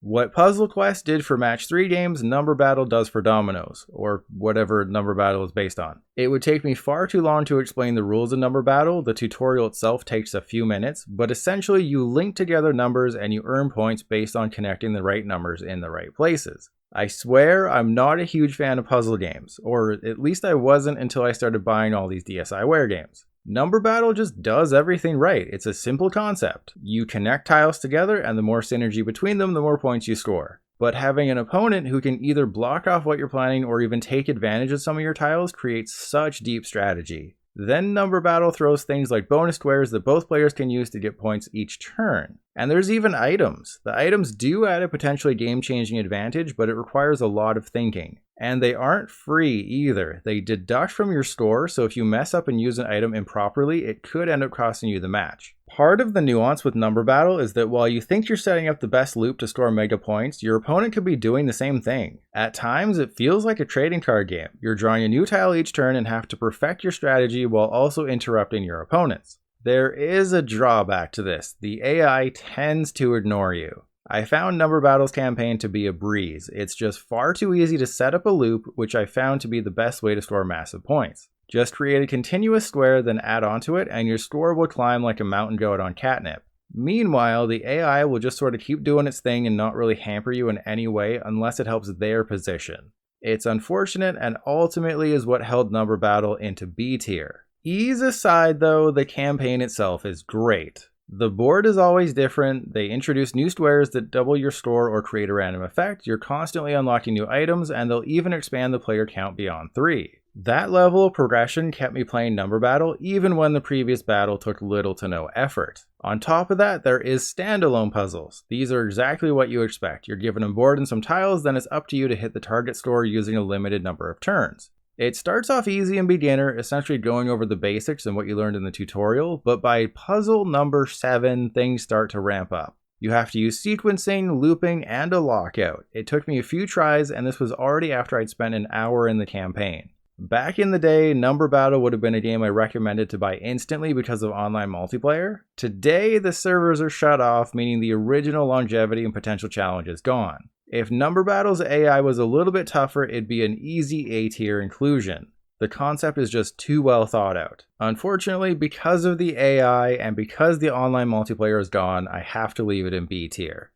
What Puzzle Quest did for Match 3 games, Number Battle does for Dominoes, or whatever Number Battle is based on. It would take me far too long to explain the rules of Number Battle. The tutorial itself takes a few minutes, but essentially you link together numbers and you earn points based on connecting the right numbers in the right places. I swear I'm not a huge fan of puzzle games, or at least I wasn't until I started buying all these DSiWare games. Number Battle just does everything right. It's a simple concept. You connect tiles together, and the more synergy between them, the more points you score. But having an opponent who can either block off what you're planning or even take advantage of some of your tiles creates such deep strategy. Then Number Battle throws things like bonus squares that both players can use to get points each turn. And there's even items. The items do add a potentially game-changing advantage, but it requires a lot of thinking. And they aren't free either. They deduct from your store, so if you mess up and use an item improperly, it could end up costing you the match. Part of the nuance with Number Battle is that while you think you're setting up the best loop to score mega points, your opponent could be doing the same thing. At times, it feels like a trading card game. You're drawing a new tile each turn and have to perfect your strategy while also interrupting your opponents. There is a drawback to this. The AI tends to ignore you. I found Number Battle's campaign to be a breeze. It's just far too easy to set up a loop, which I found to be the best way to score massive points. Just create a continuous square, then add onto it, and your score will climb like a mountain goat on catnip. Meanwhile, the AI will just sort of keep doing its thing and not really hamper you in any way unless it helps their position. It's unfortunate and ultimately is what held Number Battle into B tier. Ease aside though, the campaign itself is great. The board is always different, they introduce new squares that double your score or create a random effect, you're constantly unlocking new items, and they'll even expand the player count beyond 3. That level of progression kept me playing Number Battle even when the previous battle took little to no effort. On top of that, there is standalone puzzles. These are exactly what you expect. You're given a board and some tiles, then it's up to you to hit the target score using a limited number of turns. It starts off easy and beginner, essentially going over the basics and what you learned in the tutorial, but by puzzle number 7, things start to ramp up. You have to use sequencing, looping, and a lockout. It took me a few tries, and this was already after I'd spent an hour in the campaign. Back in the day, Number Battle would have been a game I recommended to buy instantly because of online multiplayer. Today, the servers are shut off, meaning the original longevity and potential challenge is gone. If Number Battle's AI was a little bit tougher, it'd be an easy A tier inclusion. The concept is just too well thought out. Unfortunately, because of the AI and because the online multiplayer is gone, I have to leave it in B tier.